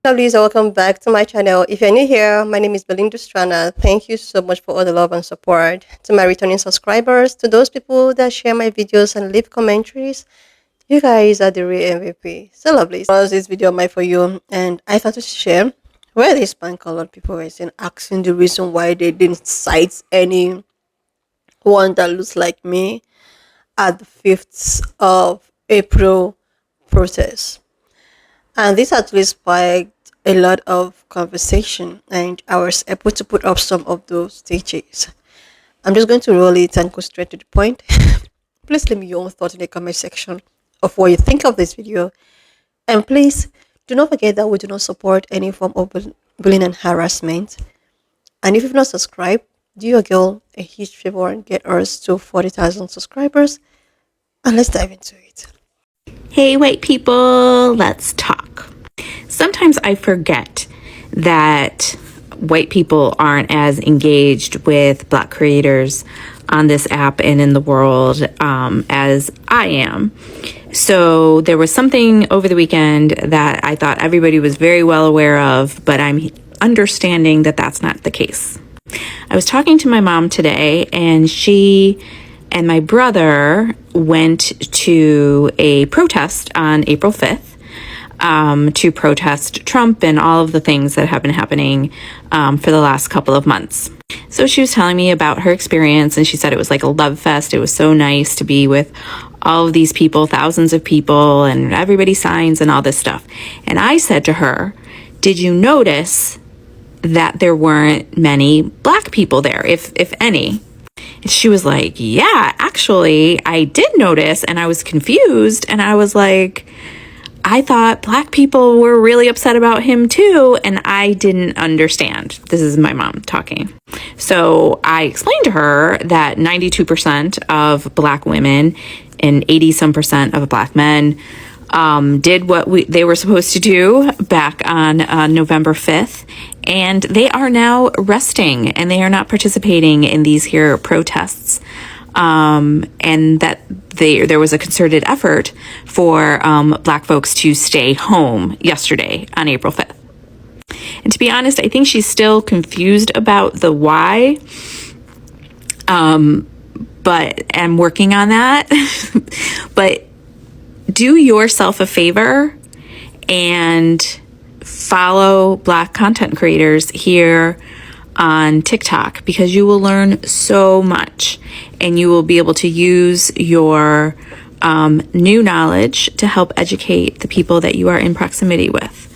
Please welcome back to my channel. If you're new here, my name is Belinda Strana. Thank you so much for all the love and support. To my returning subscribers, to those people that share my videos and leave commentaries, you guys are the real MVP. So lovely. This video made for you, and I thought to share where this man colored people were saying, asking the reason why they didn't cite anyone that looks like me at the 5th of April protest. And this actually sparked a lot of conversation, and I was able to put up some of those stages. I'm just going to roll it and go straight to the point. Please leave me your own thoughts in the comment section of what you think of this video. And please do not forget that we do not support any form of bullying and harassment. And if you've not subscribed, do your girl a huge favor and get us to 40,000 subscribers. And let's dive into it. Hey, white people, let's talk. Sometimes I forget that white people aren't as engaged with Black creators on this app and in the world as I am. So there was something over the weekend that I thought everybody was very well aware of, but I'm understanding that that's not the case. I was talking to my mom today, and she and my brother went to a protest on April 5th to protest Trump and all of the things that have been happening for the last couple of months. So she was telling me about her experience, and she said it was like a love fest. It was so nice to be with all of these people, thousands of people, and everybody signs and all this stuff. And I said to her, did you notice that there weren't many Black people there, if any? And she was like, yeah, actually, I did notice, and I was confused, and I was like, I thought Black people were really upset about him too, and I didn't understand. This is my mom talking. So I explained to her that 92% of Black women and 80-some% of Black men did what they were supposed to do back on November 5th, and they are now resting, and they are not participating in these here protests. And that there was a concerted effort for Black folks to stay home yesterday on April 5th. And to be honest, I think she's still confused about the why, but I'm working on that. But do yourself a favor and follow Black content creators here on TikTok, because you will learn so much, and you will be able to use your new knowledge to help educate the people that you are in proximity with.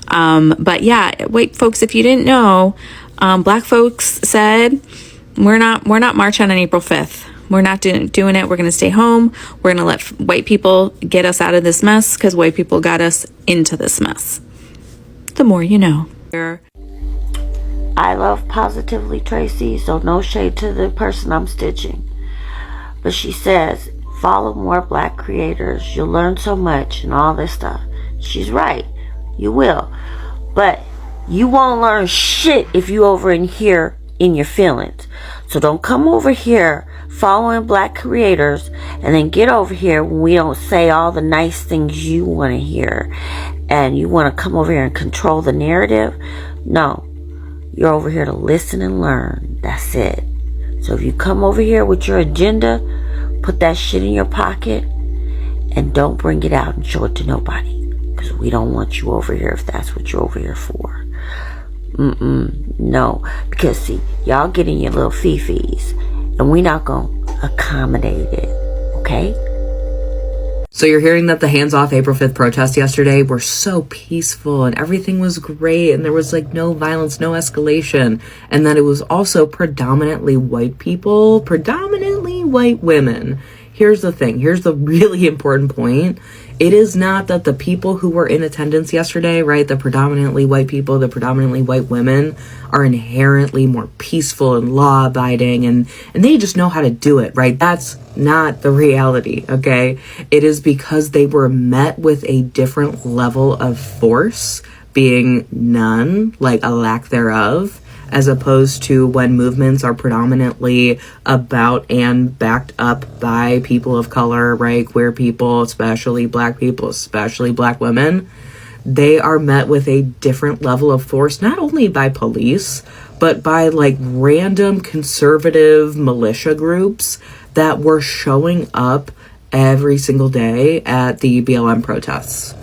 But yeah, white folks, if you didn't know, Black folks said, we're not marching on April 5th. We're not doing it. We're going to stay home. We're going to let white people get us out of this mess, because white people got us into this mess. The more you know. I love Positively Tracy, so no shade to the person I'm stitching. But she says, follow more Black creators. You'll learn so much and all this stuff. She's right. You will. But you won't learn shit if you over in here in your feelings. So don't come over here following Black creators and then get over here when we don't say all the nice things you want to hear. And you want to come over here and control the narrative. No. You're over here to listen and learn. That's it. So if you come over here with your agenda, put that shit in your pocket and don't bring it out and show it to nobody. Because we don't want you over here if that's what you're over here for. No. Because see, y'all getting your little fee-fees and we not going to accommodate it. Okay? So you're hearing that the hands-off April 5th protests yesterday were so peaceful and everything was great and there was like no violence, no escalation, and that it was also predominantly white people, predominantly white women. Here's the thing. Here's the really important point. It is not that the people who were in attendance yesterday, right, the predominantly white people, the predominantly white women, are inherently more peaceful and law-abiding, and they just know how to do it, right? That's not the reality, okay? It is because they were met with a different level of force, being none, like a lack thereof, as opposed to when movements are predominantly about and backed up by people of color, right? Queer people, especially Black people, especially Black women. they are met with a different level of force, not only by police, but by like random conservative militia groups that were showing up every single day at the BLM protests.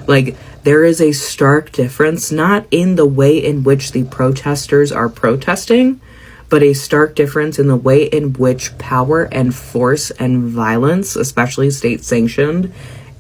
Like, there is a stark difference, not in the way in which the protesters are protesting, but a stark difference in the way in which power and force and violence, especially state-sanctioned,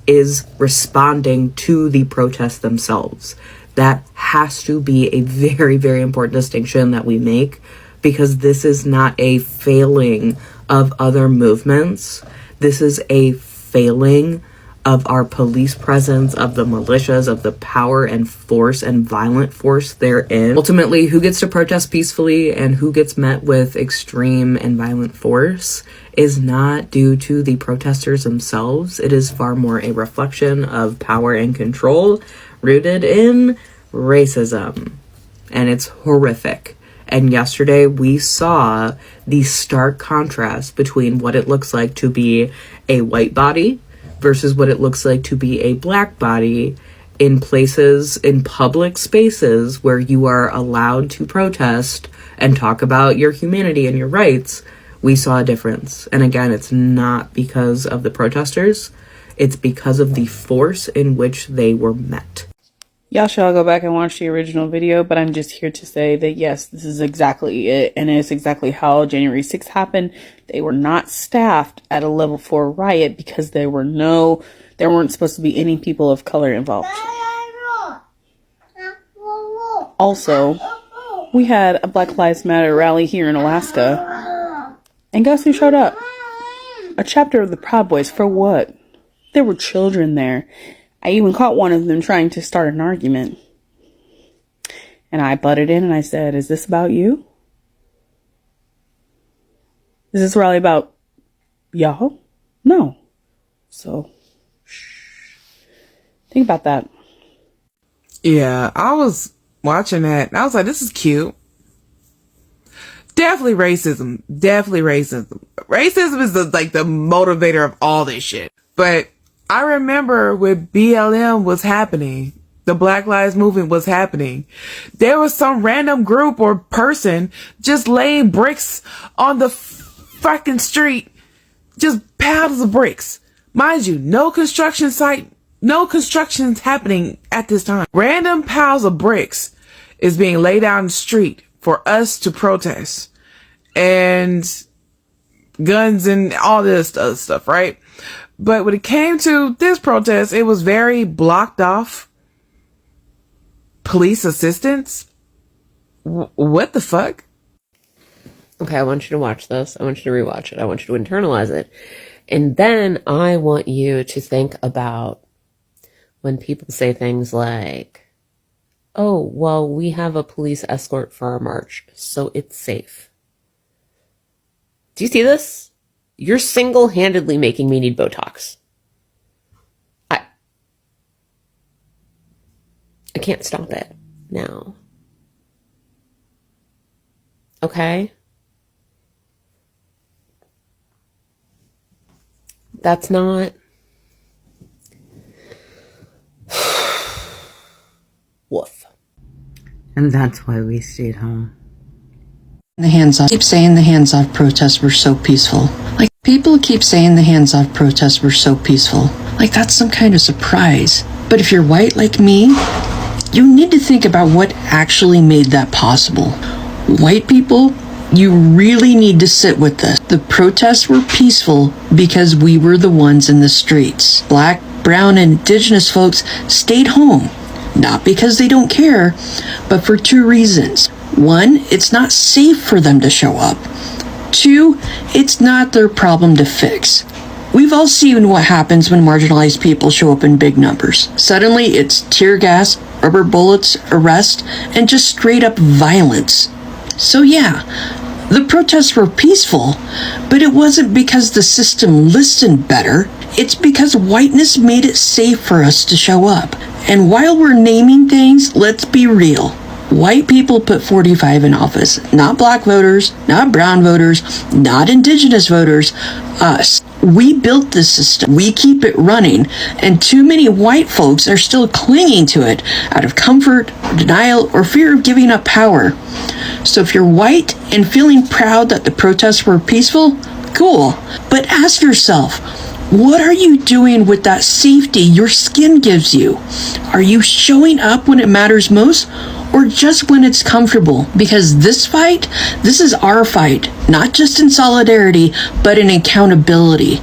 is responding to the protests themselves. That has to be a very, very important distinction that we make, because this is not a failing of other movements. This is a failing of our police presence, of the militias, of the power and force and violent force therein. Ultimately, who gets to protest peacefully and who gets met with extreme and violent force is not due to the protesters themselves. It is far more a reflection of power and control rooted in racism. And it's horrific. And yesterday we saw the stark contrast between what it looks like to be a white body versus what it looks like to be a black body in places, in public spaces where you are allowed to protest and talk about your humanity and your rights. We saw a difference. And again, it's not because of the protesters. It's because of the force in which they were met. Y'all should all go back and watch the original video, but I'm just here to say that yes, this is exactly it, and it's exactly how January 6th happened. They were not staffed at a level 4 riot because there weren't supposed to be any people of color involved. Also, we had a Black Lives Matter rally here in Alaska, and guess who showed up? A chapter of the Proud Boys. For what? There were children there. I even caught one of them trying to start an argument. And I butted in and I said, is this about you? Is this rally about y'all? No. So, shh. Think about that. Yeah, I was watching that and I was like, this is cute. Definitely racism. Definitely racism. Racism is the motivator of all this shit. But I remember when BLM was happening, the Black Lives Movement was happening, there was some random group or person just laying bricks on the fucking street, just piles of bricks. Mind you, no construction site, no construction's happening at this time. Random piles of bricks is being laid out in the street for us to protest. And guns and all this other stuff, right? But when it came to this protest, it was very blocked off. Police assistance? What the fuck? Okay, I want you to watch this. I want you to rewatch it. I want you to internalize it. And then I want you to think about when people say things like, oh, well, we have a police escort for our march, so it's safe. Do you see this? You're single-handedly making me need Botox. I can't stop it now. Okay? That's not... Woof. And that's why we stayed home. The hands-off. Keep saying the hands-off protests were so peaceful. Like, people keep saying the hands-off protests were so peaceful. Like, that's some kind of surprise. But if you're white like me, you need to think about what actually made that possible. White people, you really need to sit with this. The protests were peaceful because we were the ones in the streets. Black, brown, and indigenous folks stayed home. Not because they don't care, but for two reasons. One, it's not safe for them to show up. Two, it's not their problem to fix. We've all seen what happens when marginalized people show up in big numbers. Suddenly, it's tear gas, rubber bullets, arrest, and just straight up violence. So yeah, the protests were peaceful, but it wasn't because the system listened better. It's because whiteness made it safe for us to show up. And while we're naming things, let's be real. White people put 45 in office, not black voters, not brown voters, not indigenous voters, us. We built this system, we keep it running, and too many white folks are still clinging to it out of comfort, denial, or fear of giving up power. So if you're white and feeling proud that the protests were peaceful, cool. But ask yourself, what are you doing with that safety your skin gives you? Are you showing up when it matters most, or just when it's comfortable? Because this fight, this is our fight, not just in solidarity, but in accountability.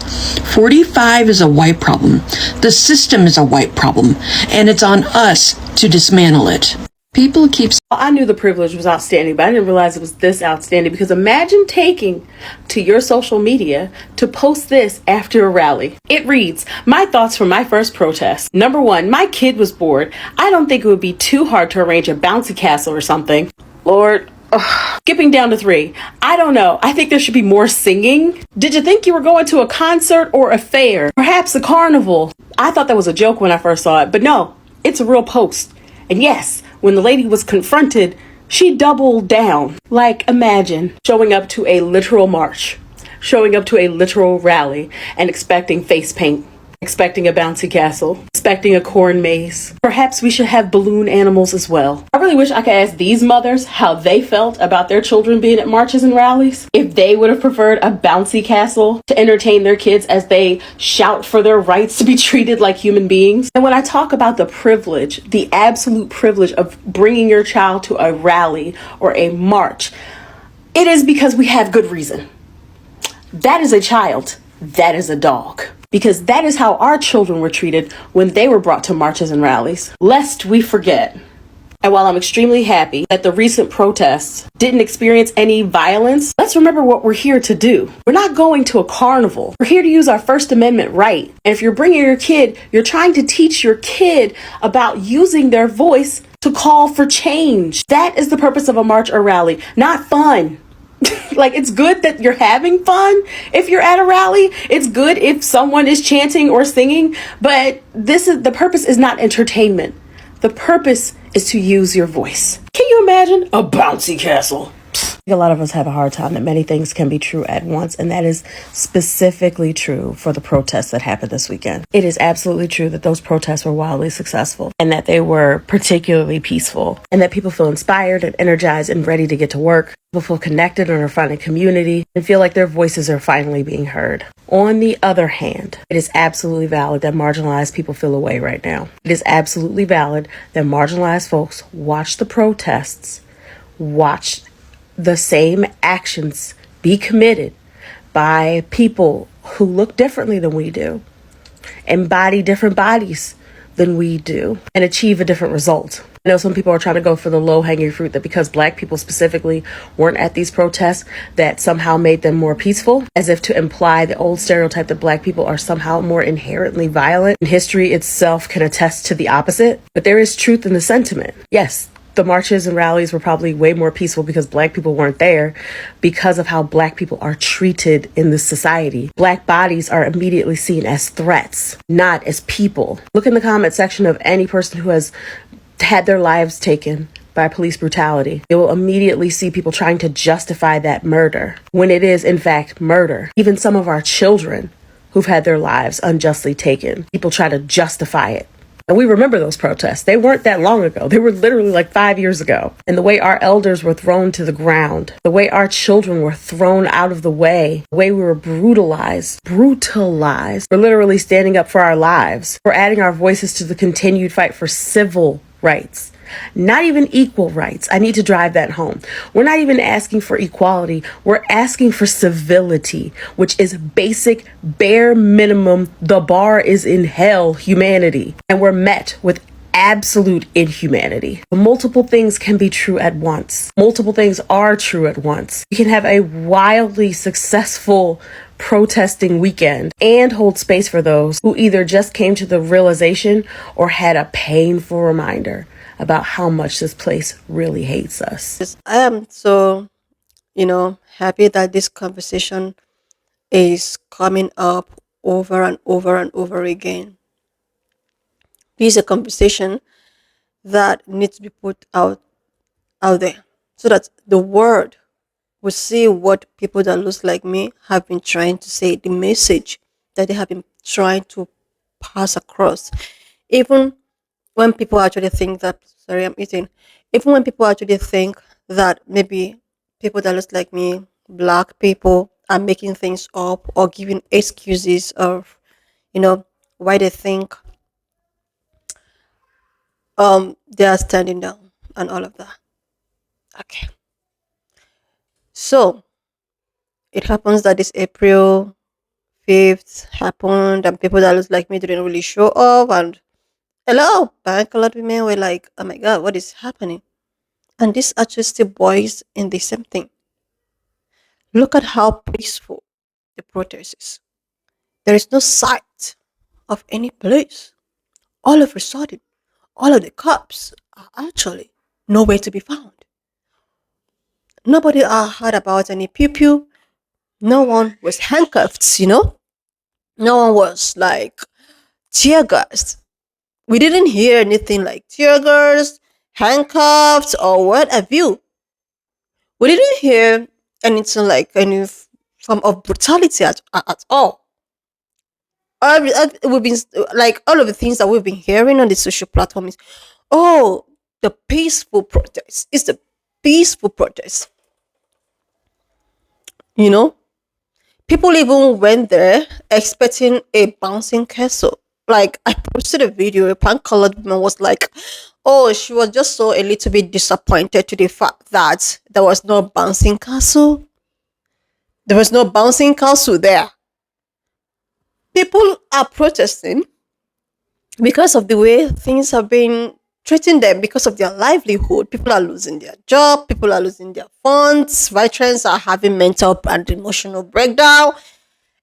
45 is a white problem. The system is a white problem, and it's on us to dismantle it. People keep... I knew the privilege was outstanding, but I didn't realize it was this outstanding, because imagine taking to your social media to post this after a rally. It reads, my thoughts from my first protest. Number one, my kid was bored. I don't think it would be too hard to arrange a bouncy castle or something. Lord. Ugh. Skipping down to 3. I don't know. I think there should be more singing. Did you think you were going to a concert or a fair? Perhaps a carnival? I thought that was a joke when I first saw it, but no, it's a real post. And yes, when the lady was confronted, she doubled down. Like, imagine showing up to a literal march, showing up to a literal rally and expecting face paint, expecting a bouncy castle, expecting a corn maze. Perhaps we should have balloon animals as well. I really wish I could ask these mothers how they felt about their children being at marches and rallies. If they would have preferred a bouncy castle to entertain their kids as they shout for their rights to be treated like human beings. And when I talk about the privilege, the absolute privilege of bringing your child to a rally or a march, it is because we have good reason. That is a child. That is a dog. Because that is how our children were treated when they were brought to marches and rallies. Lest we forget. And while I'm extremely happy that the recent protests didn't experience any violence, let's remember what we're here to do. We're not going to a carnival. We're here to use our First Amendment right. And if you're bringing your kid, you're trying to teach your kid about using their voice to call for change. That is the purpose of a march or rally, not fun. Like, it's good that you're having fun if you're at a rally. It's good if someone is chanting or singing, but the purpose is not entertainment. The purpose is to use your voice. Can you imagine a bouncy castle? A lot of us have a hard time that many things can be true at once, and that is specifically true for the protests that happened this weekend. It is absolutely true that those protests were wildly successful and that they were particularly peaceful, and that people feel inspired and energized and ready to get to work. People feel connected and are finding community and feel like their voices are finally being heard. On the other hand, it is absolutely valid that marginalized people feel away right now. It is absolutely valid that marginalized folks watch the protests, watch the same actions be committed by people who look differently than we do, embody different bodies than we do, and achieve a different result. I know some people are trying to go for the low-hanging fruit that because Black people specifically weren't at these protests, that somehow made them more peaceful, as if to imply the old stereotype that Black people are somehow more inherently violent. And history itself can attest to the opposite. But there is truth in the sentiment. Yes, the marches and rallies were probably way more peaceful because Black people weren't there, because of how Black people are treated in this society. Black bodies are immediately seen as threats, not as people. Look in the comment section of any person who has had their lives taken by police brutality. You will immediately see people trying to justify that murder when it is in fact murder. Even some of our children who've had their lives unjustly taken, people try to justify it. And we remember those protests. They weren't that long ago. They were literally like 5 years ago. And the way our elders were thrown to the ground, the way our children were thrown out of the way we were brutalized. We're literally standing up for our lives. We're adding our voices to the continued fight for civil rights. Not even equal rights. I need to drive that home. We're not even asking for equality. We're asking for civility, which is basic, bare minimum, the bar is in hell humanity. And we're met with absolute inhumanity. Multiple things can be true at once. Multiple things are true at once. We can have a wildly successful protesting weekend and hold space for those who either just came to the realization or had a painful reminder about how much this place really hates us. Yes, I am so, happy that this conversation is coming up over and over and over again. This is a conversation that needs to be put out there so that the world will see what people that looks like me have been trying to say, the message that they have been trying to pass across. Even when people actually think that, sorry, I'm eating, even when people actually think that maybe people that look like me, black people, are making things up or giving excuses of, you know, why they think they are standing down and all of that. Okay. So it happens that this April 5th happened and people that look like me didn't really show up and hello, bank a lot of women were like, oh my god, what is happening? And this actually still boils in the same thing. Look at how peaceful the protest is. There is no sight of any police. All of a sudden, all of the cops are actually nowhere to be found. Nobody heard about any pew pew. No one was handcuffed. No one was like tear gassed. We didn't hear anything like tear gas, handcuffs, or what have you. We didn't hear anything like any form of brutality at all. We've been like all of the things that we've been hearing on the social platform is, oh, the peaceful protest. It's the peaceful protest. You know, people even went there expecting a bouncing castle. Like I posted a video, a pan colored woman was like, oh, she was just so a little bit disappointed to the fact that there was no bouncing castle. There was no bouncing castle there. People are protesting because of the way things have been treating them because of their livelihood. People are losing their job, people are losing their funds, veterans are having mental and emotional breakdown,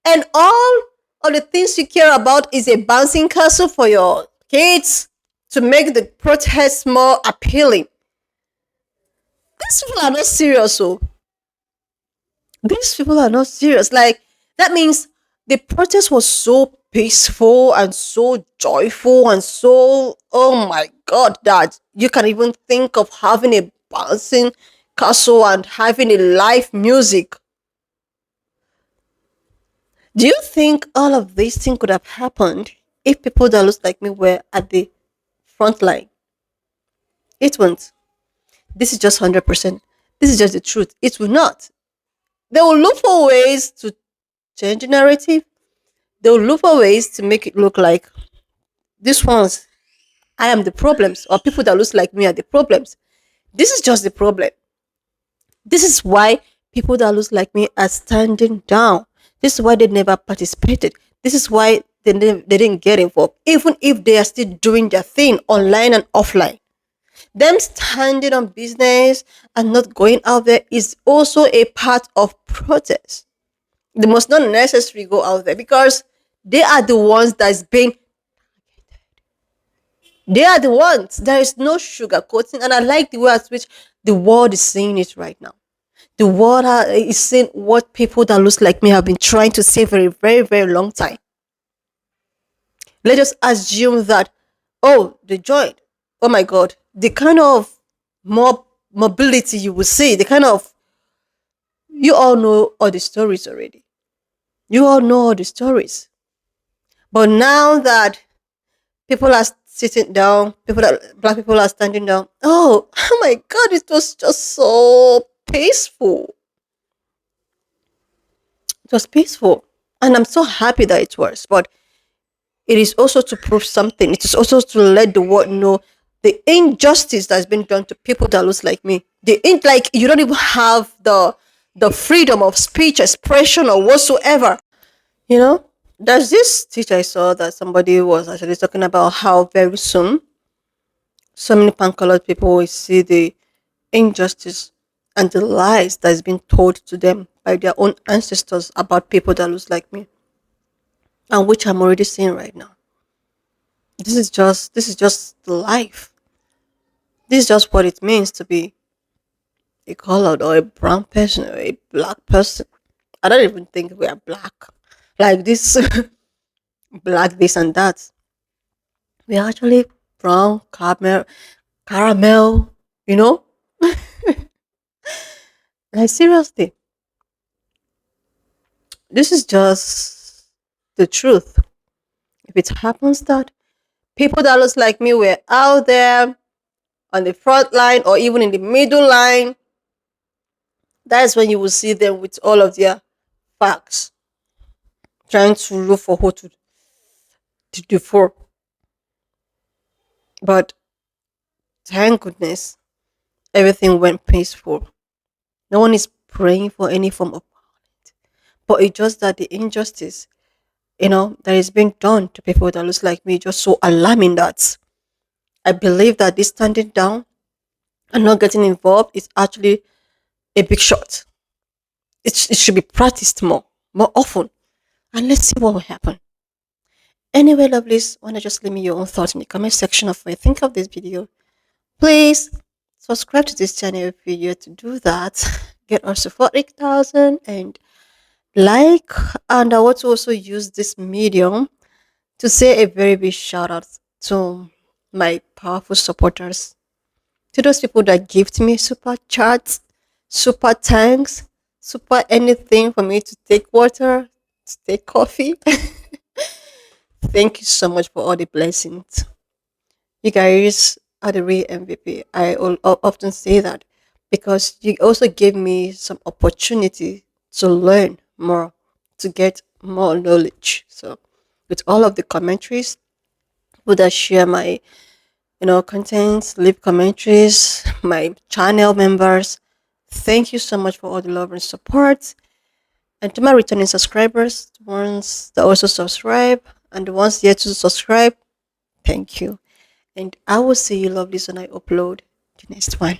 and all of the things you care about is a bouncing castle for your kids to make the protest more appealing. These people are not serious, so these people are not serious. Like, that means the protest was so peaceful and so joyful and so, oh my god, that you can even think of having a bouncing castle and having a live music. Do you think all of these things could have happened if people that look like me were at the front line? It won't. This is just 100%. This is just the truth. It will not. They will look for ways to change the narrative. They will look for ways to make it look like these ones, I am the problems, or people that look like me are the problems. This is just the problem. This is why people that look like me are standing down. This is why they never participated. This is why they didn't get involved, even if they are still doing their thing online and offline. Them standing on business and not going out there is also a part of protest. They must not necessarily go out there because they are the ones that's being, they are the ones. There is no sugarcoating, and I like the way at which the world is seeing it right now. The world is seeing what people that looks like me have been trying to say for a very, very long time. Let us assume that, oh, they joined. Oh my God, the kind of more mobility you will see, the kind of, you all know all the stories already. You all know all the stories. But now that people are sitting down, black people are standing down. Oh, oh my God, it was just so peaceful. It was peaceful. And I'm so happy that it was. But it is also to prove something. It is also to let the world know the injustice that's been done to people that looks like me. Like you don't even have the freedom of speech, expression, or whatsoever. You know, there's this teacher I saw that somebody was actually talking about how very soon so many pan-colored people will see the injustice and the lies that is being told to them by their own ancestors about people that looks like me, and which I'm already seeing right now. This is just life. This is just what it means to be a colored or a brown person or a black person. I don't even think we are black. Like this black this and that. We are actually brown, caramel, you know? Like seriously. This is just the truth. If it happens that people that looks like me were out there on the front line or even in the middle line, that's when you will see them with all of their facts, trying to look for who to do for. But thank goodness, everything went peaceful. No one is praying for any form of, but it's just that the injustice, that is being done to people that looks like me, just so alarming that I believe that this standing down and not getting involved is actually a big shot. It should be practiced more often, and let's see what will happen. Anyway, lovelies, wanna just leave me your own thoughts in the comment section of what you think of this video. Please subscribe to this channel if you're here to do that. Get us to 40,000 and like. And I want to also use this medium to say a very big shout out to my powerful supporters, to those people that gift me super chats, super thanks, super anything for me to take water, to take coffee. Thank you so much for all the blessings. You guys are the real MVP. Often say that because you also gave me some opportunity to learn more, to get more knowledge. So, with all of the commentaries, people that share my contents, leave commentaries, my channel members, thank you so much for all the love and support. And to my returning subscribers, the ones that also subscribe, and the ones yet to subscribe, thank you. And I will see you lovelies when I upload the next one.